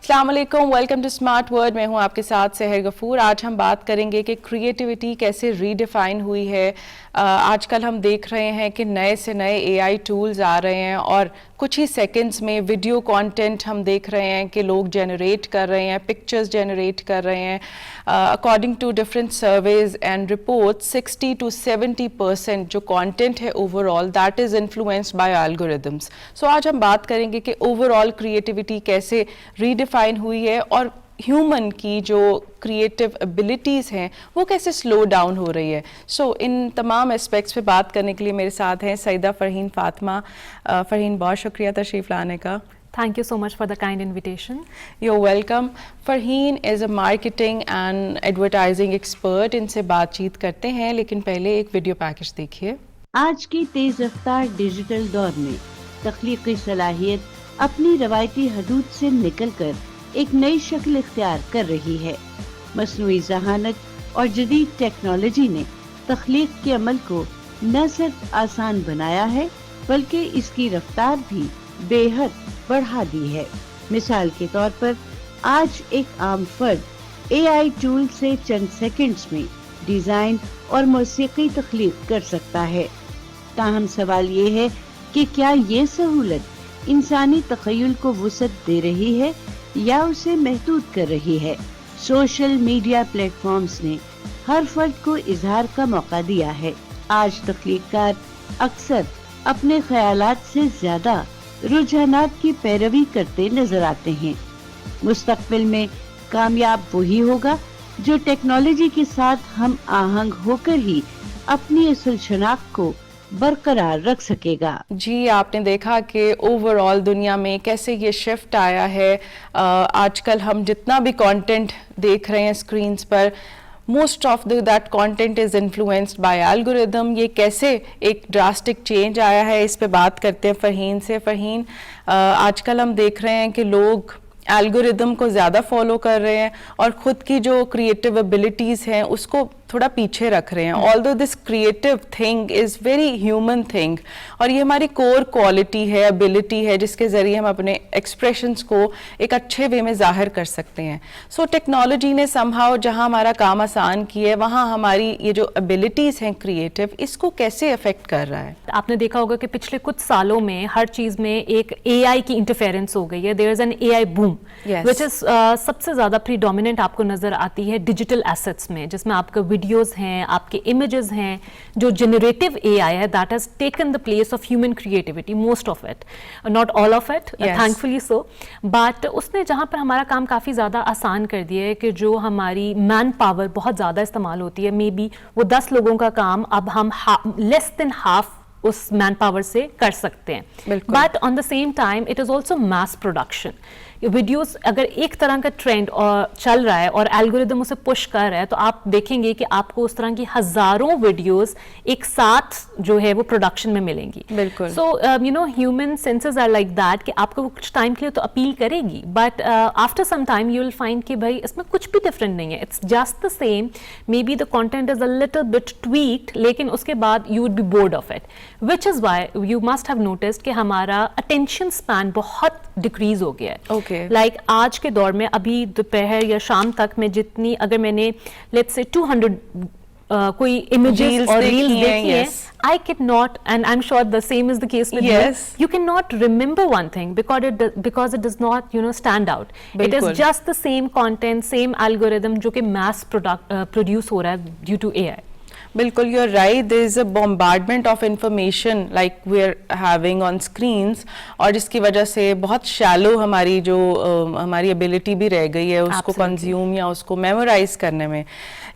अस्सलाम वालेकुम, welcome to smart word. मैं हूं आपके साथ सहर गफूर। आज हम बात करेंगे कि क्रिएटिविटी कैसे रीडिफाइन हुई है। आजकल हम देख रहे हैं कि नए से नए एआई टूल्स आ रहे हैं और कुछ ही सेकंड्स में वीडियो कंटेंट हम देख रहे हैं कि लोग जनरेट कर रहे हैं, पिक्चर्स जनरेट कर रहे हैं। According to different surveys and report 60 to 70% जो कंटेंट है overall that is influenced by algorithms. So आज हम बात करेंगे कि ओवरऑल क्रिएटिविटी कैसे रीडिफाइन हुई है और ह्यूमन की जो क्रिएटिव एबिलिटीज़ हैं वो कैसे स्लो डाउन हो रही है। सो इन तमाम एस्पेक्ट्स पे बात करने के लिए मेरे साथ हैं सईदा फ़रहीन फ़ातिमा। फ़रहीन, बहुत शुक्रिया तशरीफ़ लाने का। Thank you so much for the kind invitation. You're welcome. Farheen is a marketing and advertising expert. इनसे बातचीत करते हैं, लेकिन पहले एक वीडियो पैकेज देखिए। आज की तेज रफ्तार डिजिटल दौर में तख्लीकी सलाहियत अपनी रवायती हदूद से निकलकर एक नई शक्ल इख्तियार कर रही है। मसनूई ज़हानत और जदीद टेक्नोलॉजी ने तख्लीक के अमल को न सिर्फ आसान बनाया है बल्कि इसकी रफ्तार भी बेहद बढ़ा दी है। मिसाल के तौर पर आज एक आम फर्द एआई टूल से चंद सेकंड्स में डिजाइन और मौसीकी तख्लीक कर सकता है। ताहम सवाल ये है कि क्या ये सहूलत इंसानी तखय्युल को वुसअत दे रही है या उसे महदूद कर रही है। सोशल मीडिया प्लेटफॉर्म्स ने हर फर्द को इजहार का मौका दिया है। आज तख्लीककार अक्सर अपने ख्यालात से ज्यादा रुझानात की पैरवी करते नजर आते हैं। मुस्तकबिल में कामयाब वही होगा जो टेक्नोलॉजी के साथ हम आहंग होकर ही अपनी असल शनाख्त को बरकरार रख सकेगा। जी, आपने देखा कि ओवरऑल दुनिया में कैसे ये शिफ्ट आया है। आजकल हम जितना भी कंटेंट देख रहे हैं स्क्रीन्स पर, most of that content is influenced bye algorithm. ये कैसे एक ड्रास्टिक चेंज आया है, इस पे बात करते हैं फ़रहीन से। फ़रहीन, आजकल हम देख रहे हैं कि लोग एल्गोरिदम को ज़्यादा फॉलो कर रहे हैं और ख़ुद की जो क्रिएटिव एबिलिटीज़ हैं उसको थोड़ा पीछे रख रहे हैं। Although this creative thing is very human thing और ये हमारी कोर क्वालिटी है, एबिलिटी है, जिसके ज़रिए हम अपने एक्सप्रेशंस को एक अच्छे वे में ज़ाहिर कर सकते हैं। सो टेक्नोलॉजी ने समहाउ जहाँ हमारा काम आसान किया है वहाँ हमारी ये जो एबिलिटीज़ हैं क्रिएटिव, इसको कैसे अफेक्ट कर रहा है? आपने देखा होगा कि पिछले कुछ सालों में हर चीज़ में एक एआई की इंटरफेरेंस हो गई है। There is an AI boom which is सबसे ज़्यादा प्रीडोमिनेंट आपको नज़र आती है डिजिटल एसेट्स में, जिसमें आपका वीडियोस हैं, आपके इमेजेस हैं। जो जनरेटिव एआई है that has taken the place of human creativity, most of it, not all of it, thankfully so. But उसने जहाँ पर हमारा काम काफ़ी ज़्यादा आसान कर दिया है कि जो हमारी मैन पावर बहुत ज़्यादा इस्तेमाल होती है, मे बी वो 10 लोगों का काम अब हम लेस देन हाफ उस मैन पावर से कर सकते हैं। But on the same time it is also mass production. Videos अगर एक तरह का ट्रेंड चल रहा है और एल्गोरिदम उसे पुश कर रहा है तो आप देखेंगे कि आपको उस तरह की हजारों वीडियोस एक साथ जो है वो प्रोडक्शन में मिलेंगी। बिल्कुल। So you know human senses are like that कि आपको वो कुछ टाइम के लिए तो अपील करेगी but after some time you will find कि भाई इसमें कुछ भी डिफरेंट नहीं है, it's just the same. Maybe the content is a little bit tweaked, लेकिन उसके बाद you would be bored of it, which is why you must have noticed कि हमारा अटेंशन स्पैन बहुत डिक्रीज हो गया है। लाइक आज के दौर में अभी दोपहर या शाम तक में जितनी, अगर मैंने लेट्स से 200 कोई इमेजेस और रील्स देखी हैं, I cannot, and I'm sure the same is the case with you. You cannot remember one thing because it does not, you know, stand out. It is just the same content, same algorithm जो कि mass produce हो रहा है due to AI. बिल्कुल, you are right. There is a bombardment of information like we are having on screens, और जिसकी वजह से बहुत शैलो हमारी जो हमारी एबिलिटी भी रह गई है उसको कंज्यूम या उसको मेमोराइज करने में।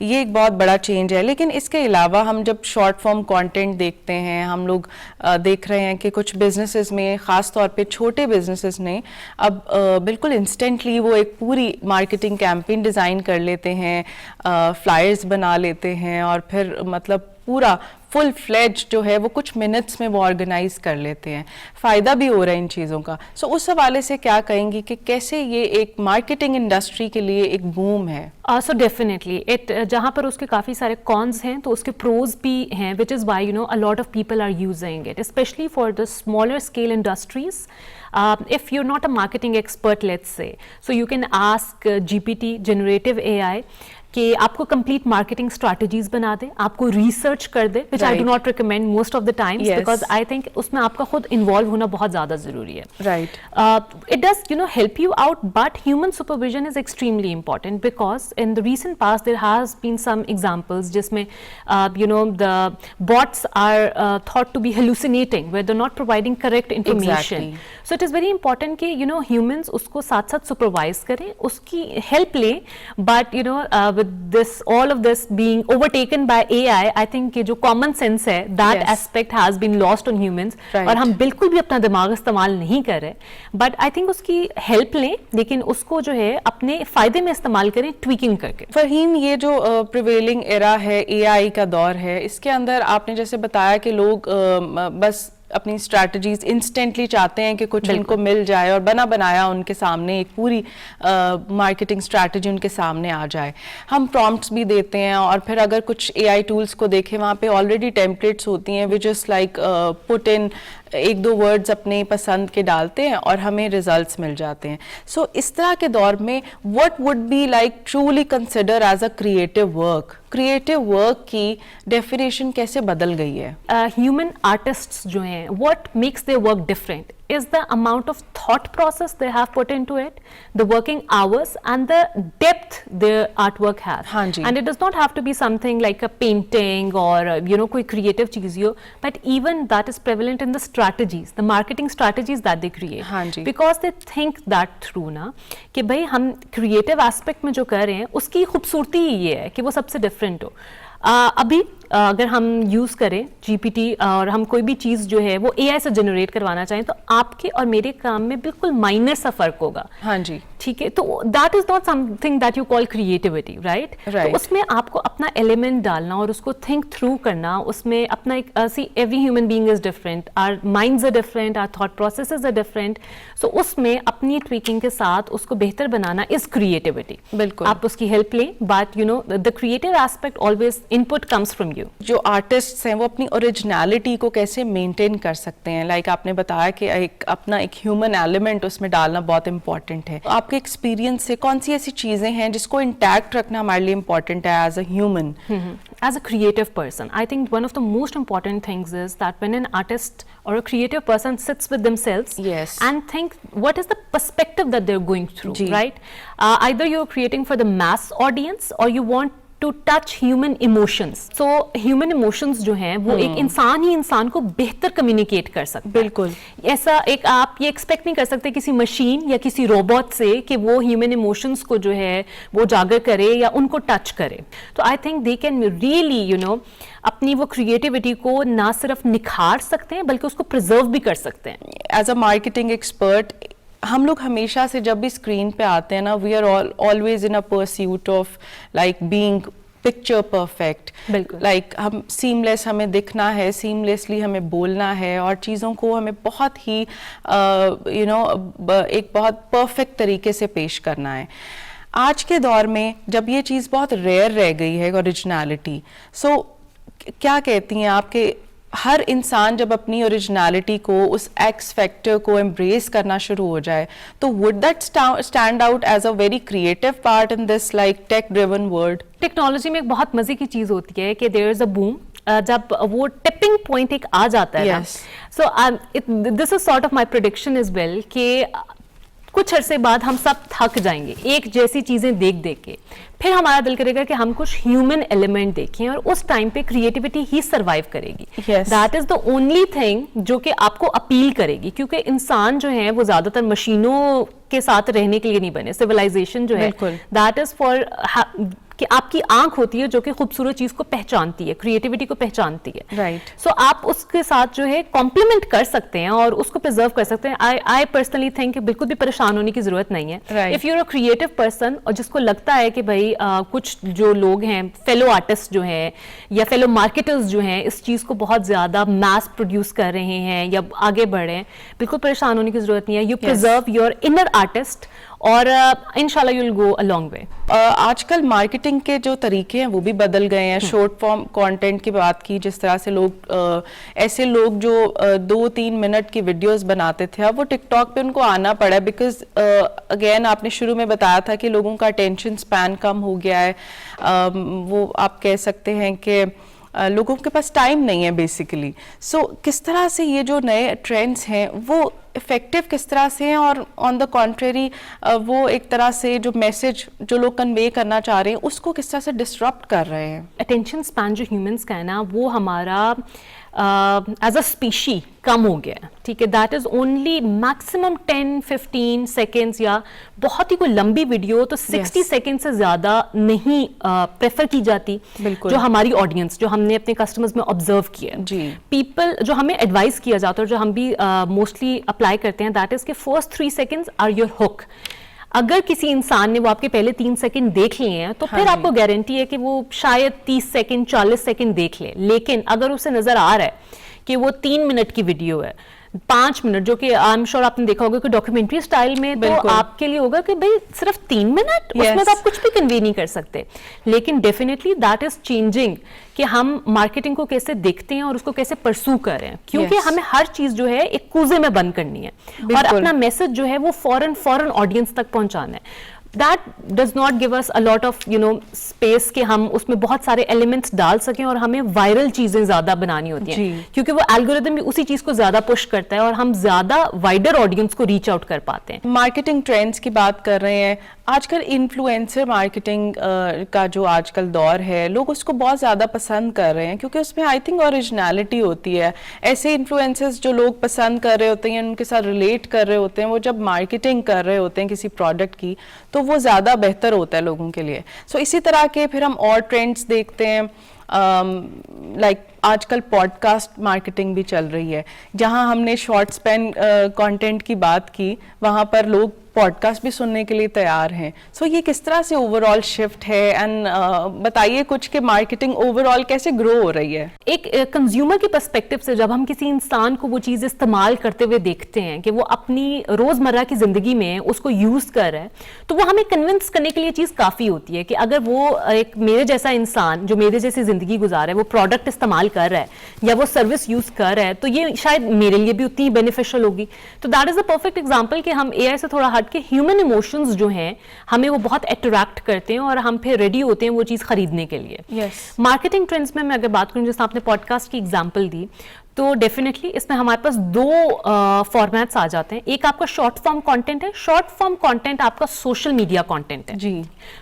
ये एक बहुत बड़ा चेंज है। लेकिन इसके अलावा हम जब शॉर्ट फॉर्म कंटेंट देखते हैं, हम लोग देख रहे हैं कि कुछ बिजनेसेस में, ख़ास तौर पे छोटे बिजनेसेस ने अब बिल्कुल इंस्टेंटली वो एक पूरी मार्केटिंग कैंपेन डिज़ाइन कर लेते हैं, फ्लायर्स बना लेते हैं और फिर मतलब पूरा फुल फ्लेज जो है वो कुछ मिनट्स में वो ऑर्गेनाइज कर लेते हैं, फ़ायदा भी हो रहा है इन चीज़ों का. सो उस हवाले से क्या कहेंगी कि कैसे ये एक मार्केटिंग इंडस्ट्री के लिए एक बूम है? सो डेफिनेटली इट, जहाँ पर उसके काफ़ी सारे कॉन्स हैं तो उसके प्रोज भी हैं, which is why a lot of people are using it, specially for the smaller scale industries. If you're not a marketing expert, let's say, so you can ask GPT, generative AI, کہ آپ کو complete marketing strategies بنا دے, آپ کو research کر دے, which I do not recommend most of the times, because I think اس میں آپ کا خود انوالو ہونا بہت زیادہ ضروری ہے. Right. It does help you out, but human supervision is extremely important, because in the recent past there has been some examples جس میں the bots are thought to be hallucinating where they not providing correct information. So it is very important کہ humans اس کو ساتھ ساتھ supervise کریں, اس کی ہیلپ لیں, but this all of this being overtaken by AI, I think کہ جو common sense ہے that aspect has been lost on humans, اور ہم بالکل بھی اپنا دماغ استعمال نہیں کر رہے, but I think اس کی help لیں, لیکن اس کو جو ہے اپنے فائدے میں استعمال کریں, tweaking کر کے. فرحین, یہ جو prevailing era ہے, AI کا دور ہے, اس کے اندر آپ نے جیسے بتایا کہ لوگ بس اپنی اسٹریٹجیز انسٹنٹلی چاہتے ہیں کہ کچھ ان کو مل جائے اور بنا بنایا ان کے سامنے ایک پوری مارکیٹنگ اسٹریٹجی ان کے سامنے آ جائے. ہم پرومپٹس بھی دیتے ہیں, اور پھر اگر کچھ اے آئی ٹولس کو دیکھیں وہاں پہ آلریڈی ٹیمپلیٹس ہوتی ہیں, وچ جسٹ لائک پٹ ان ایک دو ورڈز اپنے پسند کے ڈالتے ہیں اور ہمیں ریزلٹس مل جاتے ہیں. سو اس طرح کے دور میں what would be like truly consider as a creative work? Creative work کی ڈیفینیشن کیسے بدل گئی ہے؟ ہیومن آرٹسٹس جو ہیں, what makes their work different is the amount of thought process they have put into it, the working hours and the depth their artwork has. And it does not have to be something like a painting or koi creative cheez ho, but even that is prevalent in the strategies, the marketing strategies that they create, because they think that through na کہ bhai hum creative aspect mein jo kar rahe hain uski خوبصورتی ہی یہ ہے کہ وہ سب سے different ہو. ابھی اگر ہم یوز کریں جی پی ٹی اور ہم کوئی بھی چیز جو ہے وہ اے آئی سے جنریٹ کروانا چاہیں تو آپ کے اور میرے کام میں بالکل مائنر سا فرق ہوگا. ہاں جی, ٹھیک ہے, تو that is not some thing that you call creativity, right. تو اس میں آپ کو اپنا ایلیمنٹ ڈالنا اور اس کو تھنک تھرو کرنا, اس میں اپنا ایک see every human being is different, our minds are different, our thought processes are different, so اس میں اپنی ٹویکنگ کے ساتھ اس کو بہتر بنانا از کریٹیوٹی. بالکل, آپ اس کی ہیلپ لیں, but the creative aspect always input comes from you. جو آرٹسٹس ہیں وہ اپنی اوریجنلٹی کو کیسے مینٹین کر سکتے ہیں؟ لائک آپ نے بتایا کہ اپنا ایک ہیومن ایلیمنٹ اس میں ڈالنا بہت امپورٹنٹ ہے. آپ کے ایکسپیرینس سے کون سی ایسی چیزیں ہیں جس کو انٹیکٹ رکھنا ہمارے لیے امپورٹنٹ ہے as a human? As a creative person, I think one of the most important things is that when an artist or a creative person sits with themselves and think what is the perspective that they're going through, right? Either you're creating for the mass audience or you want to touch human emotions. So human emotions جو ہیں وہ ایک انسان ہی انسان کو بہتر communicate کر سکتا ہے. بالکل, ایسا ایک آپ یہ ایکسپیکٹ نہیں کر سکتے کسی مشین یا کسی روبوٹ سے کہ وہ ہیومن ایموشنس کو جو ہے وہ اجاگر کرے یا ان کو ٹچ کرے. تو I think they can really اپنی وہ کریٹیوٹی کو نہ صرف نکھار سکتے ہیں بلکہ اس کو پرزرو بھی کر سکتے ہیں. ایز اے مارکیٹنگ ایکسپرٹ ہم لوگ ہمیشہ سے جب بھی اسکرین پہ آتے ہیں نا, we are always in a pursuit of like being picture perfect. Like ہم سیملیس, ہمیں دکھنا ہے, سیملیسلی ہمیں بولنا ہے, اور چیزوں کو ہمیں بہت ہی ایک بہت پرفیکٹ طریقے سے پیش کرنا ہے. آج کے دور میں جب یہ چیز بہت ریئر رہ گئی ہے اوریجنلٹی, سو کیا کہتی ہیں آپ کہ ہر انسان جب اپنی اوریجنلٹی کو, اس ایکس فیکٹر کو امبریس کرنا شروع ہو جائے تو would that stand out as a very creative part in this like tech driven world? Technology میں ایک بہت مزے کی چیز ہوتی ہے کہ there is a boom, جب وہ ٹپنگ پوائنٹ ایک آ جاتا ہے نا, so this is sort of my prediction as well کہ کچھ عرصے بعد ہم سب تھک جائیں گے ایک جیسی چیزیں دیکھ دیکھ کے, پھر ہمارا دل کرے گا کہ ہم کچھ ہیومن ایلیمنٹ دیکھیں, اور اس ٹائم پہ کریٹیوٹی ہی سروائیو کرے گی. That is the only thing جو کہ آپ کو اپیل کرے گی, کیونکہ انسان جو ہے وہ زیادہ تر مشینوں के साथ रहने के लिए नहीं बने. सिविलाइजेशन जो है दैट इज फॉर कि आपकी आंख होती है जो कि खूबसूरत चीज को पहचानती है, क्रिएटिविटी को पहचानती है. राइट. सो आप उसके साथ जो है कॉम्प्लीमेंट कर सकते हैं और उसको प्रिजर्व कर सकते हैं. आई पर्सनली थिंक बिल्कुल भी परेशान होने की जरूरत नहीं है. If you are a creative person और जिसको लगता है कि भाई कुछ जो लोग हैं, फेलो आर्टिस्ट जो हैं या फेलो मार्केटर्स जो हैं, इस चीज को बहुत ज्यादा मैस प्रोड्यूस कर रहे हैं या आगे बढ़ रहे हैं, बिल्कुल परेशान होने की जरूरत नहीं है. You preserve your inner artist और इंशाल्लाह you will go a long वे. आजकल मार्केटिंग के जो तरीके हैं वो भी बदल गए हैं. शॉर्ट फॉर्म कंटेंट की बात की, जिस तरह से लोग ऐसे लोग जो 2-3 मिनट की वीडियोस बनाते थे, अब वो टिकटॉक पे उनको आना पड़ा है बिकॉज अगेन आपने शुरू में बताया था कि लोगों का अटेंशन स्पैन कम हो गया है. वो आप कह सकते हैं कि लोगों के पास टाइम नहीं है बेसिकली. सो किस तरह से ये जो नए ट्रेंड्स हैं वो इफेक्टिव किस तरह से हैं और ऑन द कॉन्ट्रेरी वो एक तरह से जो मैसेज जो लोग कन्वे करना चाह रहे हैं उसको किस तरह से डिसरप्ट कर रहे हैं? अटेंशन स्पैन जो ह्यूमंस का है ना, वो हमारा एज अ स्पीशी कम हो गया है. ठीक है, that is only maximum 10-15 seconds या बहुत ही कोई लंबी वीडियो तो 60 सेकेंड से ज्यादा नहीं प्रेफर की जाती. जो हमारी ऑडियंस, जो हमने अपने कस्टमर्स में ऑब्जर्व किया जी, पीपल जो हमें एडवाइस किया जाता है, जो हम भी मोस्टली अप्लाई करते हैं, दैट इज के first 3 seconds are your hook. अगर किसी इंसान ने वो आपके पहले 3 सेकंड देख लिए हैं तो फिर आपको गारंटी है कि वो शायद 30 सेकंड 40 सेकंड देख ले. लेकिन अगर उसे नजर आ रहा है कि वो 3 मिनट की वीडियो है, 5 मिनट, जो कि आई एम श्योर आपने देखा होगा कि डॉक्यूमेंट्री स्टाइल में तो आपके लिए होगा कि भाई सिर्फ 3 मिनट, उसमें तो आप कुछ भी कन्वे नहीं कर सकते. लेकिन डेफिनेटली दैट इज चेंजिंग कि हम मार्केटिंग को कैसे देखते हैं और उसको कैसे परसू कर रहे हैं, क्योंकि हमें हर चीज जो है एक कूजे में बंद करनी है और अपना मैसेज जो है वो फौरन ऑडियंस तक पहुंचाना है. That does not give us a lot of space कि हम उसमें बहुत सारे एलिमेंट्स डाल सकें और हमें वायरल चीजें ज्यादा बनानी होती हैं, क्योंकि वो एल्गोरिदम भी उसी चीज को ज्यादा पुश करता है और हम ज्यादा वाइडर ऑडियंस को रीच आउट कर पाते हैं. मार्केटिंग ट्रेंड्स की बात कर रहे हैं, आजकल इन्फ्लुएंसर मार्केटिंग का जो आजकल दौर है, लोग उसको बहुत ज़्यादा पसंद कर रहे हैं क्योंकि उसमें आई थिंक ओरिजिनलिटी होती है. ऐसे इन्फ्लुएंसर्स जो लोग पसंद कर रहे होते हैं, उनके साथ रिलेट कर रहे होते हैं, वो जब मार्केटिंग कर रहे होते हैं किसी प्रोडक्ट की तो वो ज़्यादा बेहतर होता है लोगों के लिए. सो इसी तरह के फिर हम और ट्रेंड्स देखते हैं, लाइक आजकल पॉडकास्ट मार्केटिंग भी चल रही है. जहां हमने शॉर्ट स्पैन कंटेंट की बात की, वहां पर लोग पॉडकास्ट भी सुनने के लिए तैयार हैं. सो ये किस तरह से ओवरऑल शिफ्ट है एंड बताइए कुछ कि मार्केटिंग ओवरऑल कैसे ग्रो हो रही है. एक कंज्यूमर के पर्सपेक्टिव से जब हम किसी इंसान को वो चीज़ इस्तेमाल करते हुए देखते हैं कि वो अपनी रोजमर्रा की जिंदगी में उसको यूज कर रहा है, तो वो हमें कन्विंस करने के लिए चीज़ काफ़ी होती है कि अगर वो एक मेरे जैसा इंसान जो मेरे जैसी जिंदगी गुजार रहा है, वो प्रोडक्ट इस्तेमाल कर रहा है या वो सर्विस यूज कर रहा है, तो ये शायद मेरे लिए भी उतनी बेनिफिशियल होगी. तो that is a perfect example कि हम एआई से थोड़ा हट के ह्यूमन इमोशंस जो हैं हमें वो बहुत अट्रैक्ट करते हैं और हम फिर रेडी होते हैं वो चीज़ खरीदने के लिए. मार्केटिंग ट्रेंड्स में मैं अगर बात करूं, जैसे आपने पॉडकास्ट की एग्जांपल दी, तो डेफिनेटली इसमें हमारे पास 2 फॉर्मेट्स आ जाते हैं. एक आपका शॉर्ट फॉर्म कंटेंट है. शॉर्ट फॉर्म कंटेंट आपका सोशल मीडिया कंटेंट है जी.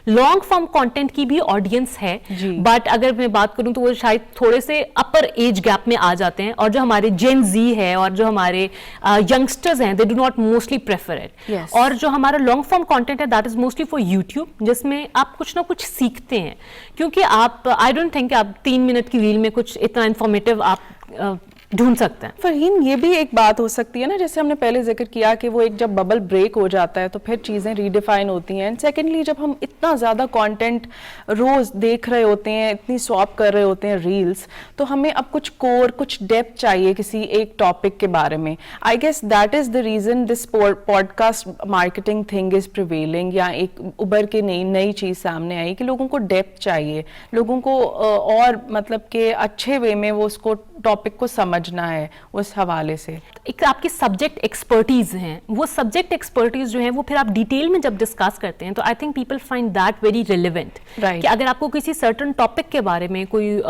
लॉन्ग फॉर्म कंटेंट की भी ऑडियंस है, बट अगर मैं बात करूं तो वो शायद थोड़े से अपर एज गैप में आ जाते हैं और जो हमारे जेन जी है और जो हमारे यंगस्टर्स हैं, they do not mostly prefer it. और जो हमारा लॉन्ग फॉर्म कंटेंट है, that is mostly for YouTube, जिसमें आप कुछ ना कुछ सीखते हैं, क्योंकि आप आई डोंट थिंक आप 3 मिनट की रील में कुछ इतना इंफॉर्मेटिव आप ढूंढ सकते हैं. फरहीन, ये भी एक बात हो सकती है ना, जैसे हमने पहले जिक्र किया कि वो एक जब बबल ब्रेक हो जाता है तो फिर चीज़ें रीडिफाइन होती हैं. एंड सेकेंडली, जब हम इतना ज़्यादा कंटेंट रोज़ देख रहे होते हैं, इतनी स्वैप कर रहे होते हैं रील्स, तो हमें अब कुछ कोर, कुछ डेप्थ चाहिए किसी एक टॉपिक के बारे में. I guess that is the reason this podcast marketing thing is prevailing, या एक उभर के नई चीज़ सामने आई कि लोगों को डेप्थ चाहिए, लोगों को और मतलब कि अच्छे वे में वो उसको टॉपिक को समझना है. उस हवाले से एक आपकी सब्जेक्ट एक्सपर्टीज हैं, वो सब्जेक्ट एक्सपर्टीज जो है वो फिर आप डिटेल में जब डिस्कस करते हैं तो I think people find that very relevant. कि अगर आपको किसी सर्टन टॉपिक के बारे में कोई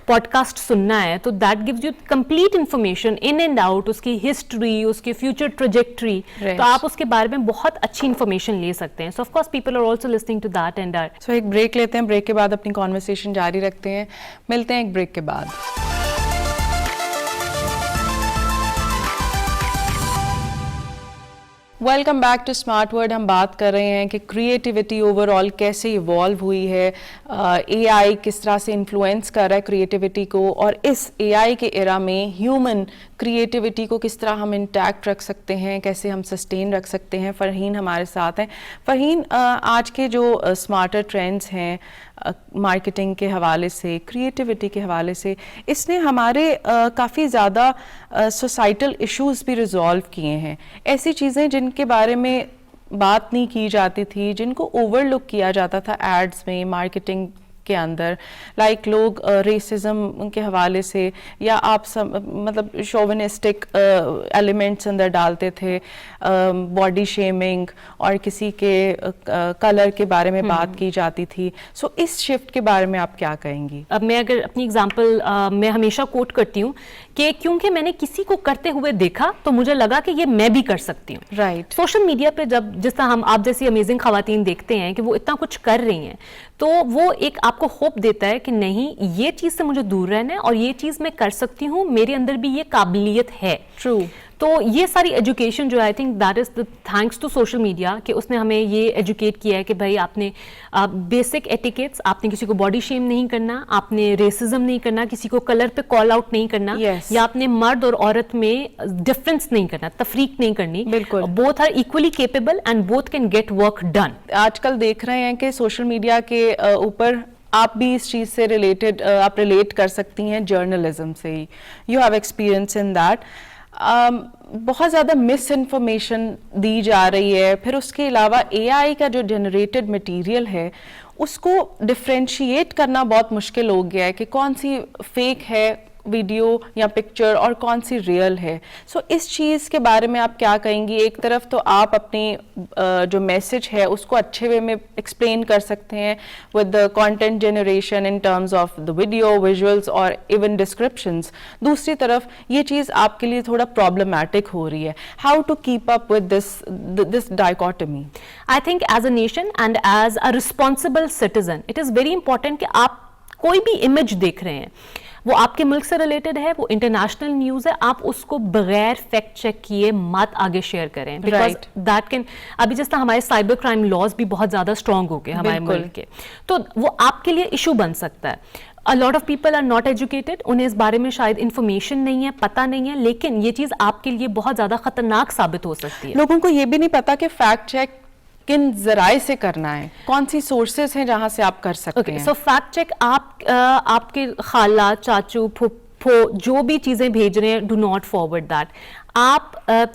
पॉडकास्ट सुनना है तो that gives you complete information in and out, उसकी हिस्ट्री, उसकी फ्यूचर ट्रेजेक्टरी, तो आप उसके बारे में बहुत अच्छी इंफॉर्मेशन ले सकते हैं. So of course people are also listening to that and that. So एक ब्रेक लेते हैं, ब्रेक के बाद अपनी कॉन्वर्सेशन जारी रखते हैं. मिलते हैं एक ब्रेक के बाद. Welcome back to smart word. हम बात कर रहे हैं कि क्रिएटिविटी ओवरऑल कैसे इवॉल्व हुई है, एआई किस तरह से इन्फ्लुएंस कर रहा है क्रिएटिविटी को, और इस एआई के एरा में ह्यूमन क्रिएटिविटी को किस तरह हम इंटैक्ट रख सकते हैं, कैसे हम सस्टेन रख सकते हैं. फ़रहीन हमारे साथ हैं. फ़रहीन, आज के जो स्मार्टर ट्रेंड्स हैं मार्केटिंग के हवाले से, क्रिएटिविटी के हवाले से, इसने हमारे काफ़ी ज़्यादा सोसाइटल इश्यूज़ भी रिजॉल्व किए हैं. ऐसी चीज़ें जिनके बारे में बात नहीं की जाती थी, जिनको ओवरलुक किया जाता था एड्स में, मार्केटिंग के अंदर, लाइक लोग रेसिज्म के हवाले से, या आप मतलब शोविनिस्टिक एलिमेंट्स अंदर डालते थे, बॉडी शेमिंग, और किसी के कलर के बारे में बात की जाती थी. सो इस शिफ्ट के बारे में आप क्या कहेंगी? अब मैं अगर अपनी एग्जांपल मैं हमेशा कोट करती हूँ कि क्योंकि मैंने किसी को करते हुए देखा तो मुझे लगा कि ये मैं भी कर सकती हूँ. राइट. सोशल मीडिया पे जब जिस तरह हम आप जैसी अमेजिंग खवातीन देखते हैं कि वो इतना कुछ कर रही हैं, तो वो एक आपको होप देता है कि नहीं, ये चीज़ से मुझे दूर रहना है और ये चीज़ मैं कर सकती हूँ, मेरे अंदर भी ये काबिलियत है. ट्रू. तो ये सारी एजुकेशन जो I think that is the thanks to social media कि उसने हमें ये एजुकेट किया है कि भाई आपने बेसिक एटिकेट्स, आपने किसी को बॉडी शेम नहीं करना, आपने रेसिज्म नहीं करना, किसी को कलर पे कॉल आउट नहीं करना, yes. या आपने मर्द और औरत में डिफरेंस नहीं करना, तफरीक नहीं करनी. बिल्कुल. Both are equally capable and both can get work done. आजकल देख रहे हैं कि सोशल मीडिया के ऊपर आप भी इस चीज़ से रिलेटेड आप रिलेट कर सकती हैं जर्नलिज्म से ही. You have experience in that. बहुत ज़्यादा मिस इन्फॉर्मेशन दी जा रही है. फिर उसके अलावा एआई का जो जनरेटेड मटेरियल है उसको डिफ्रेंशिएट करना बहुत मुश्किल हो गया है कि कौन सी फेक है वीडियो या पिक्चर और कौन सी रियल है. सो इस चीज़ के बारे में आप क्या कहेंगी? एक तरफ तो आप अपनी जो मैसेज है उसको अच्छे वे में एक्सप्लेन कर सकते हैं with the content generation in terms of the video, visuals और इवन डिस्क्रिप्शंस. दूसरी तरफ ये चीज़ आपके लिए थोड़ा प्रॉब्लमैटिक हो रही है. How to keep up with this dichotomy? I think as a nation and as a responsible citizen it is very important कि आप कोई भी इमेज देख रहे हैं, वो आपके मुल्क से रिलेटेड है, वो इंटरनेशनल न्यूज़ है, आप उसको बगैर फैक्ट चेक किए मत आगे शेयर करें. बिकॉज दैट कैन, अभी जिस तरह हमारे साइबर क्राइम लॉज भी बहुत ज़्यादा स्ट्रॉन्ग हो गए हमारे मुल्क के, तो वो आपके लिए इशू बन सकता है. A lot of people are not educated, उन्हें इस बारे में शायद इन्फॉर्मेशन नहीं है, पता नहीं है, लेकिन ये चीज़ आपके लिए बहुत ज़्यादा खतरनाक साबित हो सकती है. लोगों को ये भी नहीं पता कि फैक्ट चेक किन जराए से करना है, कौन सी सोर्सेज हैं जहां से आप कर सकते हैं. सो फैक्ट चेक आपके खाला, चाचू, फूफो जो भी चीज़ें भेज रहे हैं, डू नॉट फॉरवर्ड दैट. आप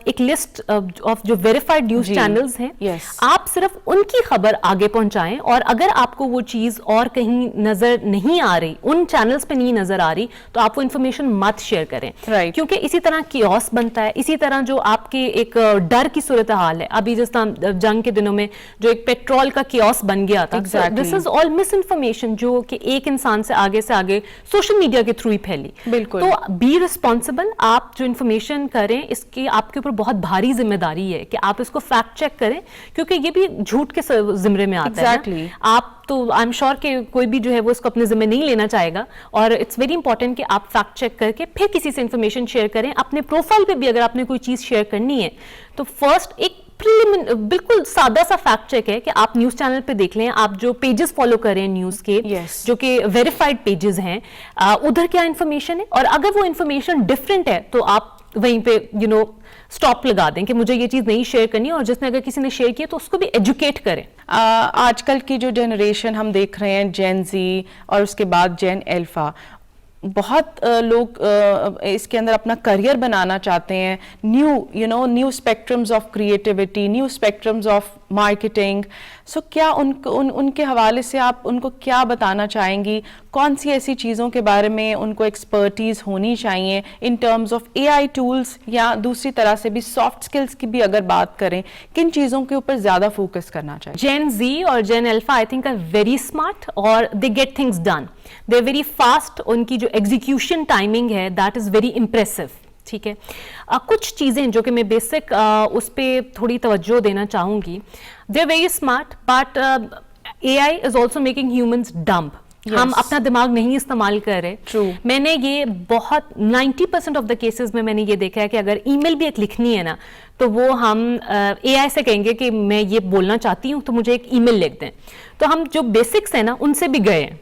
एक लिस्ट ऑफ जो वेरीफाइड न्यूज चैनल्स हैं, yes. आप सिर्फ उनकी खबर आगे पहुंचाएं, और अगर आपको वो चीज़ और कहीं नजर नहीं आ रही, उन चैनल्स पे नहीं नजर आ रही, तो आप वो इन्फॉर्मेशन मत शेयर करें. right. क्योंकि इसी तरह कियोस बनता है. इसी तरह जो आपके एक डर की सूरत हाल है, अभी जिस तरह जंग के दिनों में जो एक पेट्रोल का कियोस बन गया था, this is all miss information जो कि एक इंसान से आगे सोशल मीडिया के थ्रू ही फैली. बिल्कुल. तो बी रिस्पॉन्सिबल. आप जो इन्फॉर्मेशन करें इसकी आपके ऊपर बहुत भारी जिम्मेदारी है कि आप इसको फैक्ट चेक करें, क्योंकि ये भी झूठ के जिम्मे में आता है. आप तो आई एम श्योर कि कोई भी जो है वो इसको अपने जिम्मे नहीं लेना चाहेगा, और इट्स वेरी इंपॉर्टेंट कि आप फैक्ट चेक करके फिर किसी से इन्फॉर्मेशन शेयर करें. अपने प्रोफाइल पे भी अगर आपने कोई चीज़ शेयर करनी है तो फर्स्ट एक बिल्कुल सादा सा फैक्ट चेक है कि आप न्यूज़ चैनल पे देख लें, आप जो पेजेस फॉलो कर रहे हैं न्यूज़ के, yes. जो कि वेरीफाइड पेजेस हैं, उधर क्या इन्फॉर्मेशन है, और अगर वो इन्फॉर्मेशन डिफरेंट है तो आप वहीं पे स्टॉप लगा दें कि मुझे ये चीज़ नहीं शेयर करनी, और जिसने अगर किसी ने शेयर किया तो उसको भी एजुकेट करें. आजकल की जो जनरेशन हम देख रहे हैं, जेन जी और उसके बाद जेन अल्फा, बहुत लोग इसके अंदर अपना करियर बनाना चाहते हैं. New spectrums of creativity, new spectrums of marketing. So क्या उनके हवाले से आप उनको क्या बताना चाहेंगी? कौन सी ऐसी चीज़ों के बारे में उनको एक्सपर्टीज़ होनी चाहिए in terms of AI tools, या दूसरी तरह से भी सॉफ्ट स्किल्स की भी अगर बात करें, किन चीज़ों के ऊपर ज़्यादा फोकस करना चाहिए? जेन जी और gen alpha I think are very smart और they get things done. They are very fast. उनकी जो एग्जीक्यूशन टाइमिंग है दैट इज़ वेरी इम्प्रेसिव. ठीक है. कुछ चीज़ें जो कि मैं बेसिक उस पर थोड़ी तवज्जो देना चाहूँगी. They are very smart but AI is also making humans dumb. हम अपना दिमाग नहीं इस्तेमाल कर रहे। True. मैंने ये बहुत 90% ऑफ द केसेस में मैंने ये देखा है कि अगर ईमेल भी एक लिखनी है ना, तो वो हम एआई से कहेंगे कि मैं ये बोलना चाहती हूँ तो मुझे एक ईमेल लिख दें, तो हम जो बेसिक्स है ना उनसे भी गए हैं,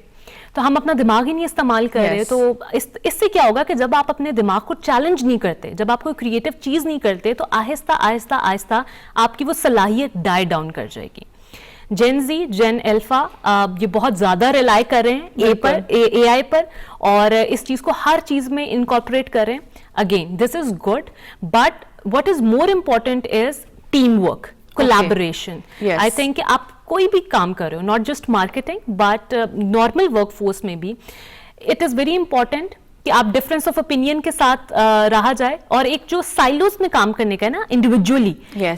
तो हम अपना दिमाग ही नहीं इस्तेमाल कर रहे। तो इससे क्या होगा कि जब आप अपने दिमाग को चैलेंज नहीं करते, जब आप कोई क्रिएटिव चीज नहीं करते, तो आहिस्ता आहिस्ता आहिस्ता आपकी वो सलाहियत डाई डाउन कर जाएगी। जेन जी, जेन अल्फा ये बहुत ज्यादा रिलाई कर रहे हैं एआई पर, और इस चीज को हर चीज में इनकॉर्पोरेट कर रहे हैं। Again this is good, but what is more important is team work, collaboration. I think आप कोई भी काम कर रहे हो, not just marketing but normal workforce में भी इट इज वेरी इंपॉर्टेंट कि आप डिफरेंस ऑफ ओपिनियन के साथ रहा जाए, और एक जो साइलोस में काम करने का है ना, इंडिविजुअली,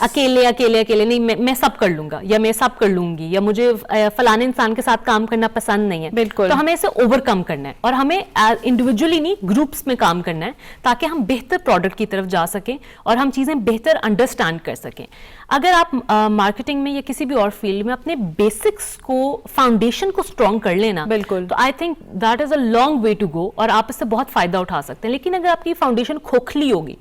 अकेले अकेले अकेले नहीं, मैं सब कर लूंगा या मैं सब कर लूंगी, या मुझे फलाने इंसान के साथ काम करना पसंद नहीं है, बिल्कुल, तो हमें इसे ओवरकम करना है, और हमें इंडिविजुअली नहीं ग्रुप्स में काम करना है, ताकि हम बेहतर प्रोडक्ट की तरफ जा सकें और हम चीजें बेहतर अंडरस्टैंड कर सकें। अगर आप मार्केटिंग में या किसी भी और फील्ड में अपने बेसिक्स को, फाउंडेशन को स्ट्रॉन्ग कर लेना, बिल्कुल, तो I think that is a long way to go, और आप इससे बहुत फायदा उठा सकते हैं। लेकिन अगर आपकी फाउंडेशन खोखली होगी,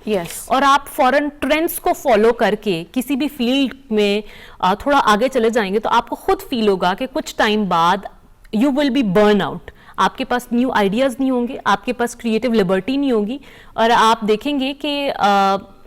और आप फॉरेन ट्रेंड्स को फॉलो करके किसी भी फील्ड में थोड़ा आगे चले जाएंगे, तो आपको खुद फील होगा कि कुछ टाइम बाद you will be burn out, आपके पास न्यू आइडियाज नहीं होंगे, आपके पास क्रिएटिव लिबर्टी नहीं होगी, और आप देखेंगे कि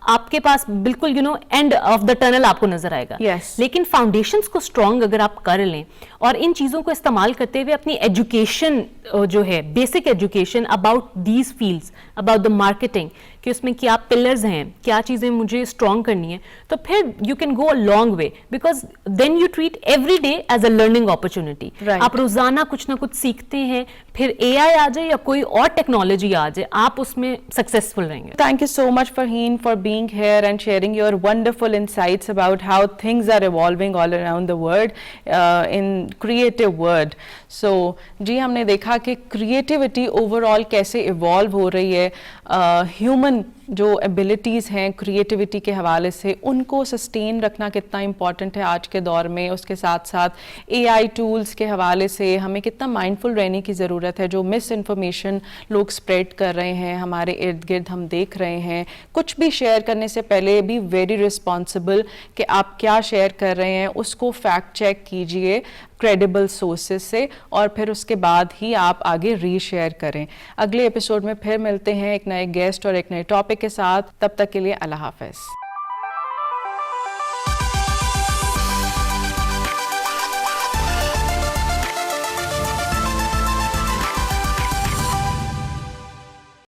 आपके पास बिल्कुल एंड ऑफ द टनल आपको नजर आएगा। लेकिन फाउंडेशंस को स्ट्रॉन्ग अगर आप कर लें, और इन चीजों को इस्तेमाल करते हुए अपनी एजुकेशन जो है, basic education about these fields, about the marketing, कि उसमें क्या पिलर्स हैं, क्या चीजें मुझे स्ट्रॉन्ग करनी है, तो फिर you can go a long way, because then you treat every day as a learning opportunity. आप रोजाना कुछ ना कुछ सीखते हैं, फिर एआई आ जाए या कोई और टेक्नोलॉजी आ जाए, आप उसमें सक्सेसफुल रहेंगे। Thank you so much, Farheen, for being here and sharing your wonderful insights about how things are evolving all around the world in creative world. So, जी हमने देखा कि creativity overall कैसे evolve हो रही है, human जो abilities हैं creativity के हवाले से, उनको सस्टेन रखना कितना इम्पॉर्टेंट है आज के दौर में। उसके साथ साथ एआई टूल्स के हवाले से हमें कितना माइंडफुल रहने की ज़रूरत है। जो मिस इन्फॉर्मेशन लोग स्प्रेड कर रहे हैं हमारे इर्द गिर्द, हम देख रहे हैं, कुछ भी शेयर करने से पहले भी वेरी रिस्पॉन्सिबल कि आप क्या शेयर कर रहे हैं, उसको फैक्ट चेक कीजिए क्रेडिबल सोर्सेज से, और फिर उसके बाद ही आप आगे रीशेयर करें। अगले एपिसोड में फिर मिलते हैं एक नए गेस्ट और एक नए टॉपिक के साथ। तब तक के लिए अल्लाह हाफ़िज़।